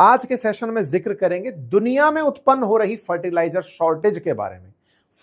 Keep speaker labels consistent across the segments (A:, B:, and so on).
A: आज के सेशन में जिक्र करेंगे दुनिया में उत्पन्न हो रही फर्टिलाइजर शॉर्टेज के बारे में।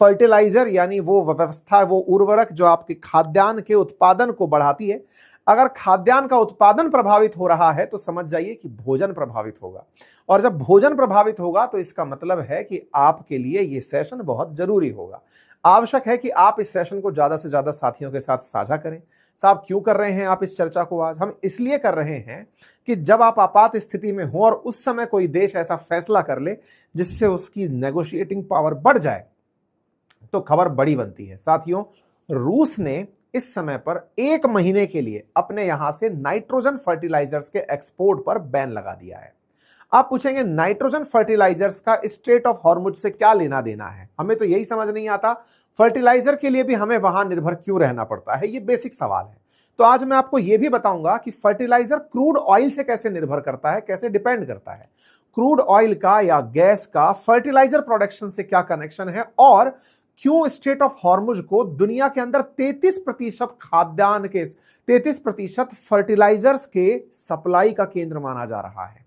A: फर्टिलाइजर यानी वो व्यवस्था, वो उर्वरक जो आपके खाद्यान्न के उत्पादन को बढ़ाती है। अगर खाद्यान्न का उत्पादन प्रभावित हो रहा है तो समझ जाइए कि भोजन प्रभावित होगा, और जब भोजन प्रभावित होगा तो इसका मतलब है कि आपके लिए यह सेशन बहुत जरूरी होगा। आवश्यक है कि आप इस सेशन को ज्यादा से ज्यादा साथियों के साथ साझा करें। साहब क्यों कर रहे हैं आप इस चर्चा को? आज हम इसलिए कर रहे हैं कि जब आप आपात स्थिति में हो और उस समय कोई देश ऐसा फैसला कर ले जिससे उसकी नेगोशिएटिंग पावर बढ़ जाए तो खबर बड़ी बनती है। साथियों, रूस ने इस समय पर 1 महीने के लिए अपने यहां से नाइट्रोजन फर्टिलाइजर्स के एक्सपोर्ट पर बैन लगा दिया है। आप पूछेंगे नाइट्रोजन फर्टिलाइजर्स का स्ट्रेट ऑफ हॉर्मुज से क्या लेना देना है? हमें तो यही समझ नहीं आता, फर्टिलाइजर के लिए भी हमें वहां निर्भर क्यों रहना पड़ता है? ये बेसिक सवाल है। तो आज मैं आपको यह भी बताऊंगा कि फर्टिलाइजर क्रूड ऑयल से कैसे निर्भर करता है, कैसे डिपेंड करता है। क्रूड ऑयल का या गैस का फर्टिलाइजर प्रोडक्शन से क्या कनेक्शन है, और क्यों स्ट्रेट ऑफ हॉर्मुज को दुनिया के अंदर 33% खाद्यान्न के 33% फर्टिलाइजर्स के सप्लाई का केंद्र माना जा रहा है।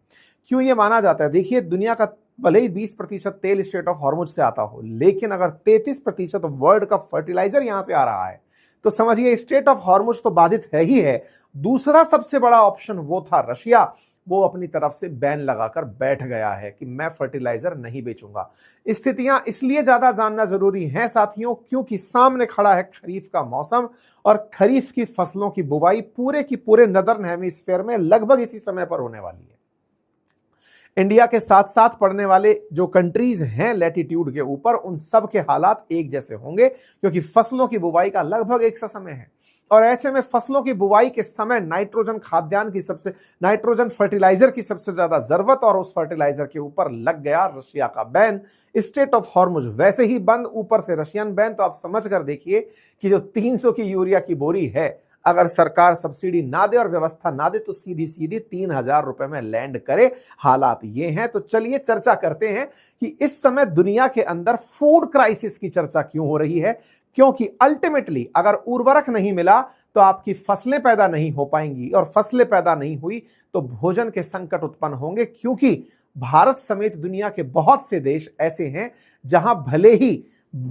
A: क्यों यह माना जाता है? देखिए, दुनिया का भले ही 20% तेल स्ट्रेट ऑफ हॉर्मुज से आता हो, लेकिन अगर 33% वर्ल्ड का फर्टिलाइजर यहां से आ रहा है तो समझिए स्ट्रेट ऑफ हॉर्मुज तो बाधित है ही है। दूसरा सबसे बड़ा ऑप्शन वो था रशिया, वो अपनी तरफ से बैन लगाकर बैठ गया है कि मैं फर्टिलाइजर नहीं बेचूंगा। स्थितियां इसलिए ज्यादा जानना जरूरी है साथियों, क्योंकि सामने खड़ा है खरीफ का मौसम, और खरीफ की फसलों की बुवाई पूरे की पूरे नदर्न हेमिस्फीयर में लगभग इसी समय पर होने वाली है। इंडिया के साथ साथ पड़ने वाले जो कंट्रीज हैं लैटिट्यूड के ऊपर, उन सब के हालात एक जैसे होंगे, क्योंकि फसलों की बुवाई का लगभग एक सा समय है। और ऐसे में फसलों की बुवाई के समय नाइट्रोजन फर्टिलाइजर की सबसे ज्यादा जरूरत, और उस फर्टिलाइजर के ऊपर लग गया रशिया का बैन। स्ट्रेट ऑफ हॉर्मुज वैसे ही बंद, ऊपर से रशियन बैन। तो आप समझ कर देखिए कि जो 300 की यूरिया की बोरी है, अगर सरकार सब्सिडी ना दे और व्यवस्था ना दे तो सीधी सीधी 3000 रुपए में लैंड करे। हालात ये हैं। तो चलिए चर्चा करते हैं कि इस समय दुनिया के अंदर फूड क्राइसिस की चर्चा क्यों हो रही है। क्योंकि अल्टीमेटली अगर उर्वरक नहीं मिला तो आपकी फसलें पैदा नहीं हो पाएंगी, और फसलें पैदा नहीं हुई तो भोजन के संकट उत्पन्न होंगे। क्योंकि भारत समेत दुनिया के बहुत से देश ऐसे हैं जहां भले ही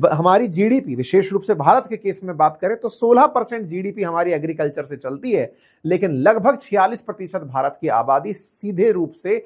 A: हमारी जीडीपी, विशेष रूप से भारत के केस में बात करें तो 16% जीडीपी हमारी एग्रीकल्चर से चलती है, लेकिन लगभग 46% भारत की आबादी सीधे रूप से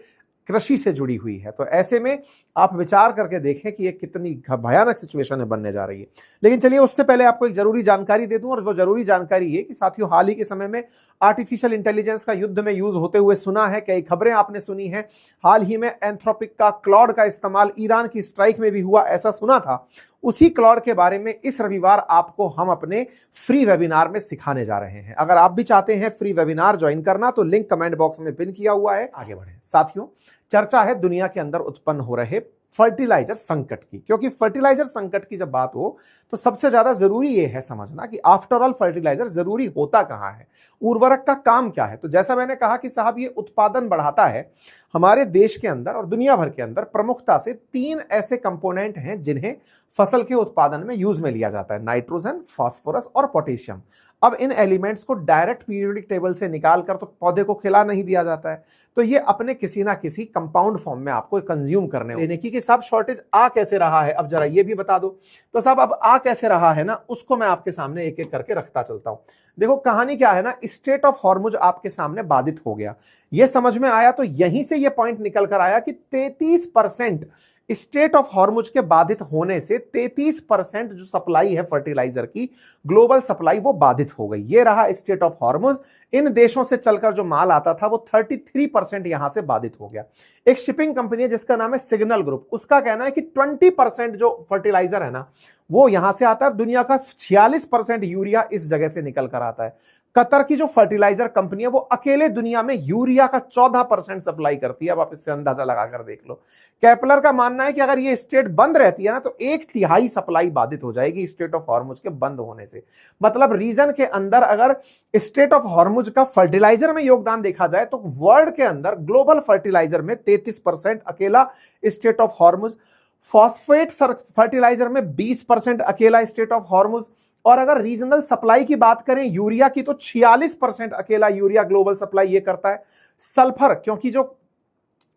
A: कृषि से जुड़ी हुई है। तो ऐसे में आप विचार करके देखें कि ये कितनी भयानक सिचुएशन बनने जा रही है। लेकिन चलिए उससे पहले आपको एक जरूरी जानकारी दे दूं, और वो जरूरी जानकारी ये कि साथियों, हाल ही के समय में आर्टिफिशियल इंटेलिजेंस का युद्ध में यूज होते हुए सुना है, कई खबरें आपने सुनी हैं। हाल ही में एंथ्रोपिक का क्लॉड का इस्तेमाल ईरान की स्ट्राइक में भी हुआ, ऐसा सुना था। उसी क्लॉड के बारे में इस रविवार आपको हम अपने फ्री वेबिनार में सिखाने जा रहे हैं। अगर आप भी चाहते हैं फ्री वेबिनार ज्वाइन करना तो लिंक कमेंट बॉक्स में पिन किया हुआ है। आगे बढ़े साथियों, चर्चा है दुनिया के अंदर उत्पन्न हो रहे फर्टिलाइजर संकट की। क्योंकि फर्टिलाइजर संकट की जब बात हो तो सबसे ज्यादा जरूरी यह है समझना कि आफ्टर ऑल फर्टिलाइजर जरूरी होता कहां है, उर्वरक का काम क्या है। तो जैसा मैंने कहा कि साहब ये उत्पादन बढ़ाता है। हमारे देश के अंदर और दुनिया भर के अंदर प्रमुखता से 3 ऐसे कंपोनेंट हैं जिन्हें फसल के उत्पादन में यूज में लिया जाता है: नाइट्रोजन, फास्फोरस और पोटेशियम। अब इन एलिमेंट्स को डायरेक्ट पीरियोडिक टेबल से निकालकर तो पौधे को खिला नहीं दिया जाता है, तो ये अपने किसी ना किसी कंपाउंड फॉर्म में आपको कंज्यूम करने लेने की। साहब शॉर्टेज आ कैसे रहा है, अब जरा ये भी बता दो। तो साहब अब आ कैसे रहा है ना, उसको मैं आपके सामने एक एक करके रखता चलता हूं। देखो कहानी क्या है ना, स्ट्रेट ऑफ हॉर्मुज आपके सामने बाधित हो गया, ये समझ में आया। तो यहीं से ये पॉइंट निकल कर आया कि 33% स्ट्रेट ऑफ हॉर्मुज के बाधित होने से 33% जो सप्लाई है फर्टिलाइजर की, ग्लोबल सप्लाई, वो बाधित हो गई। ये रहा स्ट्रेट ऑफ हॉर्मुज। इन देशों से चलकर जो माल आता था वो 33% यहां से बाधित हो गया। एक शिपिंग कंपनी है जिसका नाम है सिग्नल ग्रुप, उसका कहना है कि 20% जो फर्टिलाइजर है ना वो यहां से आता है। दुनिया का 46% यूरिया इस जगह से निकल कर आता है। कतर की जो फर्टिलाइजर कंपनी है वो अकेले दुनिया में यूरिया का 14% सप्लाई करती है। अब आप इससे अंदाजा लगाकर देख लो। कैपलर का मानना है कि अगर ये स्टेट बंद रहती है ना तो 1/3 सप्लाई बाधित हो जाएगी स्टेट ऑफ हॉर्मुज के बंद होने से। मतलब रीजन के अंदर अगर स्टेट ऑफ हॉर्मुज का फर्टिलाइजर में योगदान देखा जाए तो वर्ल्ड के अंदर ग्लोबल फर्टिलाइजर में 33% अकेला strait of Hormuz, phosphate fertiliser में 20% अकेला स्टेट ऑफ हॉर्मुज, और अगर रीजनल सप्लाई की बात करें यूरिया की तो 46% अकेला यूरिया ग्लोबल सप्लाई ये करता है। सल्फर, क्योंकि जो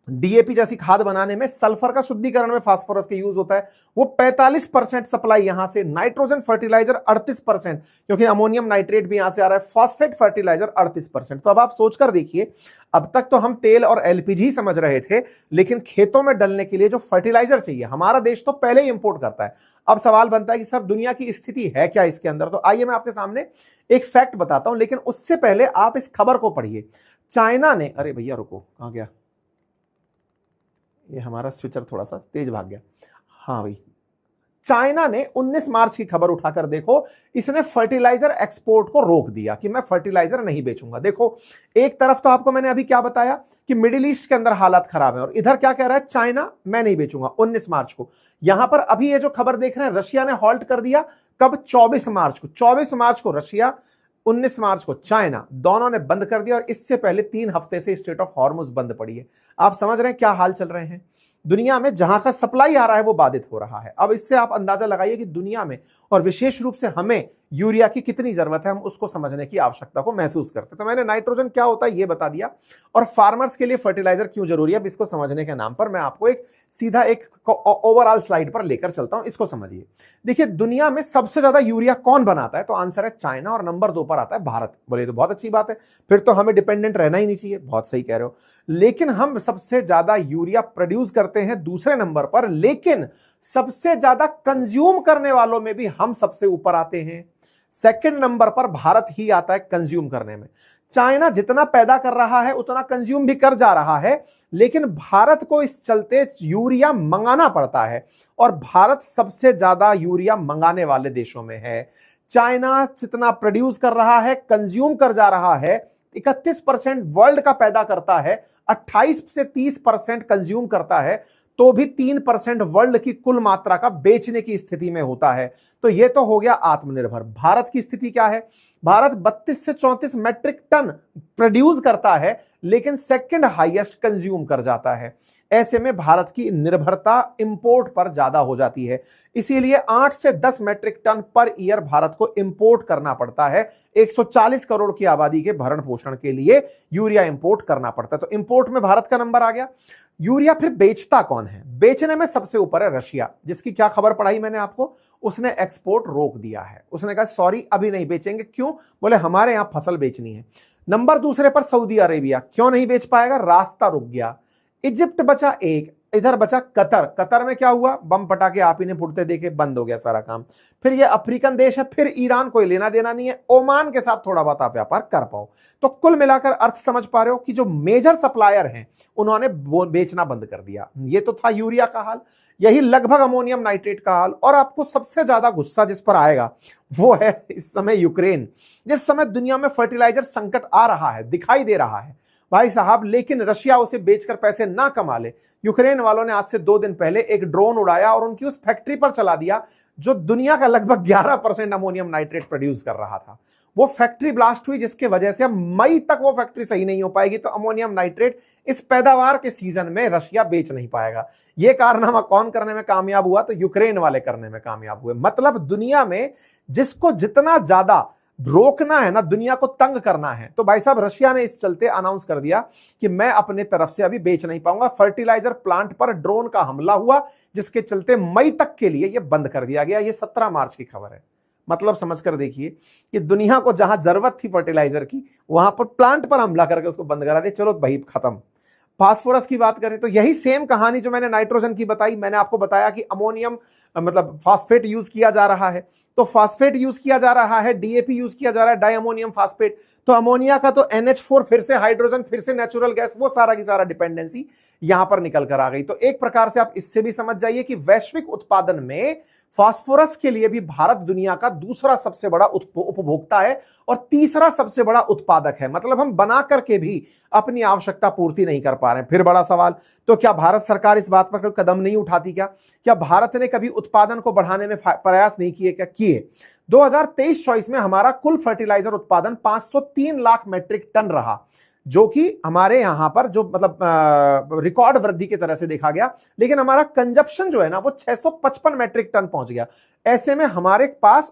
A: डीएपी जैसी खाद बनाने में, सल्फर का शुद्धिकरण में फास्फोरस के यूज होता है, वो 45% सप्लाई यहां से, नाइट्रोजन फर्टिलाइजर 38%, क्योंकि अमोनियम नाइट्रेट भी यहां से आ रहा है, फॉस्फेट फर्टिलाइजर 38%। तो अब आप सोचकर देखिए, अब तक तो हम तेल और एलपीजी समझ रहे थे, लेकिन खेतों में डलने के लिए जो फर्टिलाइजर चाहिए हमारा देश तो पहले ही इंपोर्ट करता है। अब सवाल बनता है कि सर दुनिया की स्थिति है क्या इसके अंदर? तो आइए मैं आपके सामने एक फैक्ट बताता हूं, लेकिन उससे पहले आप इस खबर को पढ़िए। चाइना ने, अरे भैया रुको, कहां गया ये हमारा स्विचर, थोड़ा सा तेज भाग गया। हाँ भाई, चाइना ने 19 मार्च की खबर उठाकर देखो, इसने फर्टिलाइजर एक्सपोर्ट को रोक दिया कि मैं फर्टिलाइजर नहीं बेचूंगा। देखो, एक तरफ तो आपको मैंने अभी क्या बताया कि मिडिल ईस्ट के अंदर हालात खराब है, और इधर क्या कह रहा है चाइना, मैं नहीं बेचूंगा 19 मार्च को। यहां पर अभी ये जो खबर देख रहे हैं, रशिया ने हॉल्ट कर दिया कब? 24 मार्च को। 24 मार्च को रशिया, 19 मार्च को चाइना, दोनों ने बंद कर दिया, और इससे पहले 3 हफ्ते से स्ट्रेट ऑफ हॉर्मुज बंद पड़ी है। आप समझ रहे हैं क्या हाल चल रहे हैं दुनिया में? जहां का सप्लाई आ रहा है वो बाधित हो रहा है। अब इससे आप अंदाजा लगाइए कि दुनिया में और विशेष रूप से हमें यूरिया की कितनी जरूरत है, हम उसको समझने की आवश्यकता को महसूस करते हैं। तो मैंने नाइट्रोजन क्या होता है ये बता दिया, और फार्मर्स के लिए फर्टिलाइजर क्यों जरूरी है, अब इसको समझने के नाम पर मैं आपको एक सीधा एक ओवरऑल स्लाइड पर लेकर चलता हूं, इसको समझिए। देखिए, दुनिया में सबसे ज्यादा यूरिया कौन बनाता है? तो आंसर है चाइना, और नंबर 2 पर आता है भारत। बोले तो बहुत अच्छी बात है, फिर तो हमें डिपेंडेंट रहना ही नहीं चाहिए। बहुत सही कह रहे हो, लेकिन हम सबसे ज्यादा यूरिया प्रोड्यूस करते हैं दूसरे नंबर पर, लेकिन सबसे ज्यादा कंज्यूम करने वालों में भी हम सबसे ऊपर आते हैं। सेकंड नंबर पर भारत ही आता है कंज्यूम करने में। चाइना जितना पैदा कर रहा है उतना कंज्यूम भी कर जा रहा है, लेकिन भारत को इस चलते यूरिया मंगाना पड़ता है, और भारत सबसे ज्यादा यूरिया मंगाने वाले देशों में है। चाइना जितना प्रोड्यूस कर रहा है, कंज्यूम कर जा रहा है, 31% वर्ल्ड का पैदा करता है, 28 से 30% कंज्यूम करता है, तो भी 3% वर्ल्ड की कुल मात्रा का बेचने की स्थिति में होता है। तो यह तो हो गया आत्मनिर्भर। भारत की स्थिति क्या है? भारत 32 से 34 मैट्रिक टन प्रोड्यूस करता है, लेकिन सेकंड हाईएस्ट कंज्यूम कर जाता है। ऐसे में भारत की निर्भरता इंपोर्ट पर ज्यादा हो जाती है, इसीलिए 8 से 10 metric ton per year Bharat को इंपोर्ट करना पड़ता है। 140 करोड़ की आबादी के भरण पोषण के लिए यूरिया इंपोर्ट करना पड़ता है। तो इंपोर्ट में भारत का नंबर आ गया। यूरिया फिर बेचता कौन है? बेचने में सबसे ऊपर है रशिया, जिसकी क्या खबर पढ़ाई मैंने आपको, उसने एक्सपोर्ट रोक दिया है। उसने कहा सॉरी अभी नहीं बेचेंगे। क्यों? बोले हमारे यहां फसल बेचनी है। नंबर दूसरे पर सऊदी अरेबिया, क्यों नहीं बेच पाएगा? रास्ता रुक गया। इजिप्ट बचा एक, इधर बचा कतर। कतर में क्या हुआ? बम पटाखे आप ही ने फुटते देखे, बंद हो गया सारा काम। फिर ये अफ्रीकन देश है, फिर ईरान, कोई लेना देना नहीं है। ओमान के साथ थोड़ा बहुत आप व्यापार कर पाओ। तो कुल मिलाकर अर्थ समझ पा रहे हो कि जो मेजर सप्लायर हैं उन्होंने बेचना बंद कर दिया। ये तो था यूरिया का हाल, यही लगभग अमोनियम नाइट्रेट का हाल। और आपको सबसे ज्यादा गुस्सा जिस पर आएगा वो है इस समय यूक्रेन। जिस समय दुनिया में फर्टिलाइजर संकट आ रहा है, दिखाई दे रहा है भाई साहब, लेकिन रशिया उसे बेचकर पैसे ना कमा ले, यूक्रेन वालों ने आज से 2 दिन पहले एक ड्रोन उड़ाया और उनकी उस फैक्ट्री पर चला दिया जो दुनिया का लगभग 11% अमोनियम नाइट्रेट प्रोड्यूस कर रहा था। वो फैक्ट्री ब्लास्ट हुई, जिसके वजह से अब मई तक वो फैक्ट्री सही नहीं हो पाएगी। तो अमोनियम नाइट्रेट इस पैदावार के सीजन में रशिया बेच नहीं पाएगा। ये कारनामा कौन करने में कामयाब हुआ? तो यूक्रेन वाले करने में कामयाब हुए। मतलब दुनिया में जिसको जितना ज्यादा रोकना है ना, दुनिया को तंग करना है, तो भाई साहब रशिया ने इस चलते अनाउंस कर दिया कि मैं अपने तरफ से अभी बेच नहीं पाऊंगा। फर्टिलाइजर प्लांट पर ड्रोन का हमला हुआ, जिसके चलते मई तक के लिए यह बंद कर दिया गया। ये 17 मार्च की खबर है। मतलब समझ कर देखिए कि दुनिया को जहां जरूरत थी फर्टिलाइजर की, वहां पर प्लांट पर हमला करके उसको बंद करा दिया। चलो भाई खत्म। फास्फोरस की बात करें तो यही सेम कहानी जो मैंने नाइट्रोजन की बताई। मैंने आपको बताया कि अमोनियम मतलब फास्फेट यूज किया जा रहा है, तो फास्फेट यूज किया जा रहा है, डीएपी यूज किया जा रहा है, डाई अमोनियम फास्फेट। तो अमोनिया का तो NH4 फिर से हाइड्रोजन, फिर से नेचुरल गैस, वो सारा की सारा डिपेंडेंसी यहां पर निकल कर आ गई। तो एक प्रकार से आप इससे भी समझ जाइए कि वैश्विक उत्पादन में फास्फोरस के लिए भी भारत दुनिया का दूसरा सबसे बड़ा उपभोक्ता है और तीसरा सबसे बड़ा उत्पादक है। मतलब हम बना करके भी अपनी आवश्यकता पूर्ति नहीं कर पा रहे हैं। फिर बड़ा सवाल, तो क्या भारत सरकार इस बात पर कोई कदम नहीं उठाती? क्या भारत ने कभी उत्पादन को बढ़ाने में प्रयास नहीं किए? क्या किए? 2023-24 में हमारा कुल फर्टिलाइजर उत्पादन 503 लाख मैट्रिक टन रहा, जो कि हमारे यहां पर जो मतलब रिकॉर्ड वृद्धि की तरह से देखा गया। लेकिन हमारा कंजप्शन जो है ना वो 655 मैट्रिक टन पहुंच गया। ऐसे में हमारे पास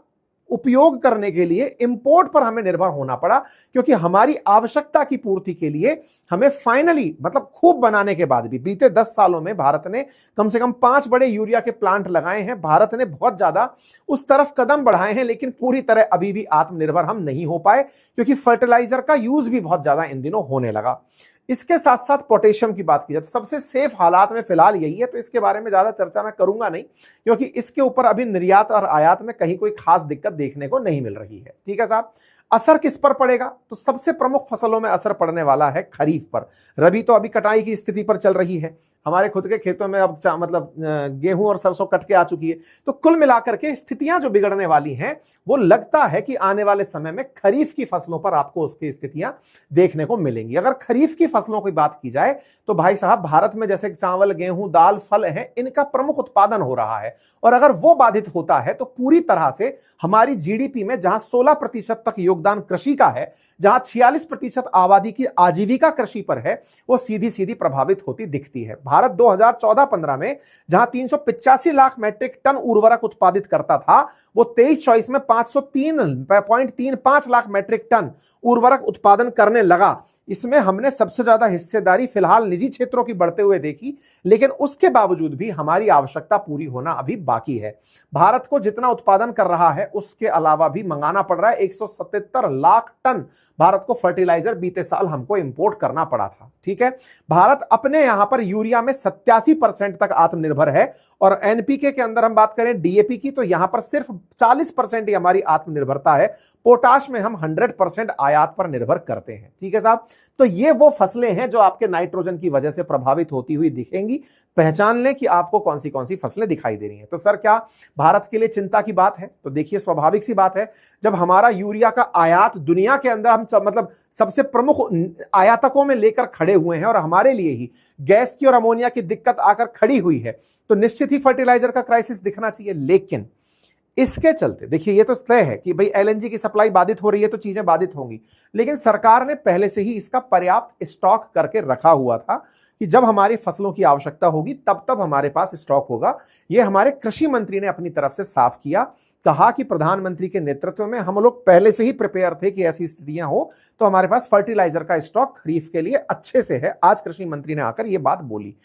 A: उपयोग करने के लिए इंपोर्ट पर हमें निर्भर होना पड़ा, क्योंकि हमारी आवश्यकता की पूर्ति के लिए हमें फाइनली मतलब खूब बनाने के बाद भी बीते 10 सालों में भारत ने कम से कम 5 बड़े यूरिया के प्लांट लगाए हैं। भारत ने बहुत ज्यादा उस तरफ कदम बढ़ाए हैं, लेकिन पूरी तरह अभी भी आत्मनिर्भर हम नहीं हो पाए, क्योंकि फर्टिलाइजर का यूज भी बहुत ज्यादा इन दिनों होने लगा। इसके साथ साथ पोटेशियम की बात की जाए तो सबसे सेफ हालात में फिलहाल यही है, तो इसके बारे में ज्यादा चर्चा मैं करूंगा नहीं, क्योंकि इसके ऊपर अभी निर्यात और आयात में कहीं कोई खास दिक्कत देखने को नहीं मिल रही है। ठीक है साहब। असर किस पर पड़ेगा? तो सबसे प्रमुख फसलों में असर पड़ने वाला है खरीफ पर। रबी तो अभी कटाई की स्थिति पर चल रही है, हमारे खुद के खेतों में अब मतलब गेहूं और सरसों कट के आ चुकी है। तो कुल मिलाकर के स्थितियां जो बिगड़ने वाली हैं, वो लगता है कि आने वाले समय में खरीफ की फसलों पर आपको उसकी स्थितियां देखने को मिलेंगी। अगर खरीफ की फसलों की बात की जाए तो भाई साहब, भारत में जैसे चावल, गेहूं, दाल, फल है, इनका प्रमुख उत्पादन हो रहा है, और अगर वो बाधित होता है तो पूरी तरह से हमारी जीडीपी में जहां 16% तक योगदान कृषि का है, जहां 46% आबादी की आजीविका कृषि पर है, वो सीधी सीधी प्रभावित होती दिखती है। भारत 2014-15 में जहां 385 लाख मैट्रिक टन उर्वरक उत्पादित करता था, वो 23-24 में 503.35 लाख मैट्रिक टन उर्वरक उत्पादन करने लगा। इसमें हमने सबसे ज्यादा हिस्सेदारी फिलहाल निजी क्षेत्रों की बढ़ते हुए देखी, लेकिन उसके बावजूद भी हमारी आवश्यकता पूरी होना अभी बाकी है। भारत को जितना उत्पादन कर रहा है उसके अलावा भी मंगाना पड़ रहा है। 177 लाख टन भारत को फर्टिलाइजर बीते साल हमको इंपोर्ट करना पड़ा था। ठीक है। भारत अपने यहां पर यूरिया में 87% तक आत्मनिर्भर है, और एनपीके के अंदर हम बात करें डीएपी की, तो यहां पर सिर्फ 40% ही हमारी आत्मनिर्भरता है। पोटाश में हम 100% आयात पर निर्भर करते हैं। ठीक है साहब। तो ये वो फसलें हैं जो आपके नाइट्रोजन की वजह से प्रभावित होती हुई दिखेंगी। पहचान लें कि आपको कौन सी फसलें दिखाई दे रही हैं। तो सर, क्या भारत के लिए चिंता की बात है? तो देखिए, स्वाभाविक सी बात है, जब हमारा यूरिया का आयात दुनिया के अंदर हम मतलब सबसे प्रमुख आयातकों में लेकर खड़े हुए हैं, और हमारे लिए ही गैस की और अमोनिया की दिक्कत आकर खड़ी हुई है, तो निश्चित ही फर्टिलाइजर का क्राइसिस दिखना चाहिए। लेकिन इसके चलते देखिए, ये तो तय है कि भाई एलएनजी की सप्लाई बाधित हो रही है तो चीजें बाधित होंगी, लेकिन सरकार ने पहले से ही इसका पर्याप्त स्टॉक करके रखा हुआ था कि जब हमारी फसलों की आवश्यकता होगी तब हमारे पास स्टॉक होगा। यह हमारे कृषि मंत्री ने अपनी तरफ से साफ किया, कहा कि प्रधानमंत्री के नेतृत्व में हम लोग पहले से ही प्रिपेयर थे कि ऐसी स्थितियां हो, तो हमारे पास फर्टिलाइजर का स्टॉक खरीफ के लिए अच्छे से है। आज कृषि मंत्री ने आकर यह बात बोली।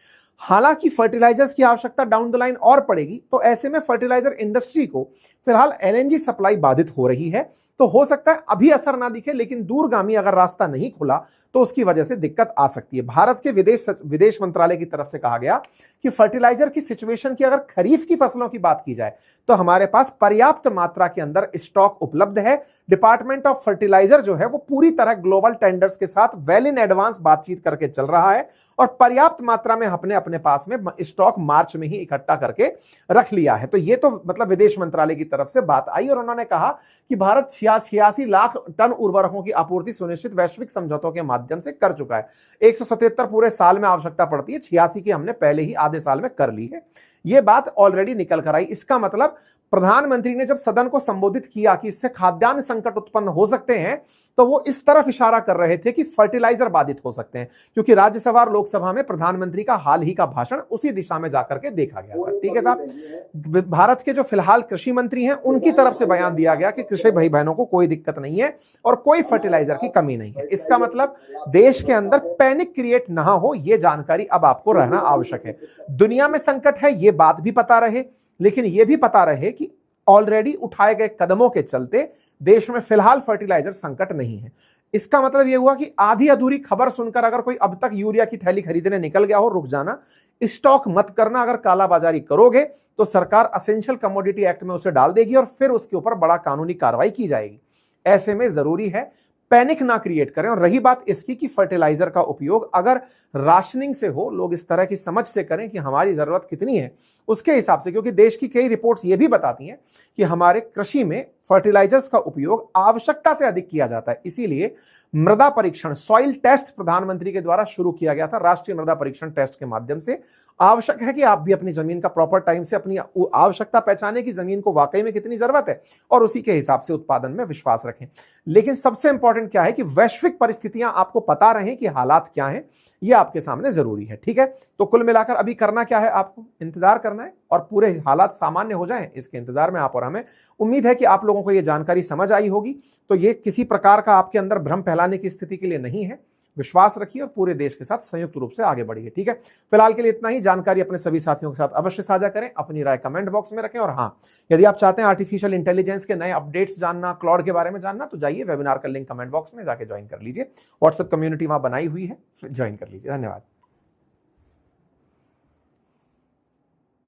A: हालांकि फर्टिलाइजर्स की आवश्यकता डाउन द लाइन और पड़ेगी, तो ऐसे में फर्टिलाइजर इंडस्ट्री को फिलहाल एलएनजी सप्लाई बाधित हो रही है, तो हो सकता है अभी असर ना दिखे, लेकिन दूरगामी अगर रास्ता नहीं खुला तो उसकी वजह से दिक्कत आ सकती है। भारत के विदेश मंत्रालय की तरफ से कहा गया कि फर्टिलाइजर की सिचुएशन की अगर खरीफ की फसलों की बात की जाए तो हमारे पास पर्याप्त मात्रा के अंदर स्टॉक उपलब्ध है। डिपार्टमेंट ऑफ फर्टिलाइजर जो है वो पूरी तरह ग्लोबल टेंडर्स के साथ वेल इन एडवांस बातचीत करके चल रहा है, और पर्याप्त मात्रा में अपने पास में स्टॉक मार्च में ही इकट्ठा करके रख लिया है। तो ये तो मतलब विदेश मंत्रालय की तरफ से बात आई, और उन्होंने कहा कि भारत 86 लाख टन उर्वरकों की आपूर्ति सुनिश्चित वैश्विक समझौतों के माध्यम से कर चुका है। 177 पूरे साल में आवश्यकता पड़ती है, 86 की हमने पहले ही आधे साल में कर ली है। यह बात ऑलरेडी निकल कर आई। इसका मतलब प्रधानमंत्री ने जब सदन को संबोधित किया कि इससे खाद्यान्न संकट उत्पन्न हो सकते हैं, तो वो इस तरफ इशारा कर रहे थे कि फर्टिलाइजर बाधित हो सकते हैं, क्योंकि राज्यसभा और लोकसभा में प्रधानमंत्री का हाल ही का भाषण उसी दिशा में जाकर के देखा गया था। ठीक है साहब। भारत के जो फिलहाल कृषि मंत्री हैं, उनकी तरफ से बयान दिया गया कि कृषि भाई बहनों को कोई दिक्कत नहीं है और कोई फर्टिलाइजर की कमी नहीं है। इसका मतलब देश के अंदर पैनिक क्रिएट ना हो, यह जानकारी अब आपको रहना आवश्यक है। दुनिया में संकट है, यह बात भी पता रहे, लेकिन यह भी पता रहे कि ऑलरेडी उठाए गए कदमों के चलते देश में फिलहाल फर्टिलाइजर संकट नहीं है। इसका मतलब यह हुआ कि आधी अधूरी खबर सुनकर अगर कोई अब तक यूरिया की थैली खरीदने निकल गया हो, रुक जाना, स्टॉक मत करना। अगर कालाबाजारी करोगे तो सरकार असेंशियल कमोडिटी एक्ट में उसे डाल देगी और फिर उसके ऊपर बड़ा कानूनी कार्रवाई की जाएगी। ऐसे में जरूरी है पैनिक ना क्रिएट करें। और रही बात इसकी कि फर्टिलाइजर का उपयोग अगर राशनिंग से हो, लोग इस तरह की समझ से करें कि हमारी जरूरत कितनी है उसके हिसाब से, क्योंकि देश की कई रिपोर्ट्स ये भी बताती हैं कि हमारे कृषि में फर्टिलाइजर्स का उपयोग आवश्यकता से अधिक किया जाता है। इसीलिए मृदा परीक्षण, सॉइल टेस्ट प्रधानमंत्री के द्वारा शुरू किया गया था। राष्ट्रीय मृदा परीक्षण टेस्ट के माध्यम से आवश्यक है कि आप भी अपनी जमीन का प्रॉपर टाइम से अपनी आवश्यकता पहचाने की जमीन को वाकई में कितनी जरूरत है और उसी के हिसाब से उत्पादन में विश्वास रखें। लेकिन सबसे इंपॉर्टेंट क्या है कि वैश्विक परिस्थितियां आपको पता रहें कि हालात क्या हैं। ये आपके सामने जरूरी है। ठीक है, तो कुल मिलाकर अभी करना क्या है, आपको इंतजार करना है और पूरे हालात सामान्य हो जाएं, इसके इंतजार में आप और हमें। उम्मीद है कि आप लोगों को ये जानकारी समझ आई होगी। तो ये किसी प्रकार का आपके अंदर भ्रम फैलाने की स्थिति के लिए नहीं है। विश्वास रखिए और पूरे देश के साथ संयुक्त रूप से आगे बढ़िए। ठीक है, फिलहाल के लिए इतना ही। जानकारी अपने सभी साथियों के साथ अवश्य साझा करें, अपनी राय कमेंट बॉक्स में रखें। और हाँ, यदि आप चाहते हैं आर्टिफिशियल इंटेलिजेंस के नए अपडेट्स जानना, क्लाउड के बारे में जानना, तो जाइए वेबिनार का लिंक कमेंट बॉक्स में जाके ज्वाइन कर लीजिए। व्हाट्सएप कम्युनिटी वहां बनाई हुई है, ज्वाइन कर लीजिए। धन्यवाद।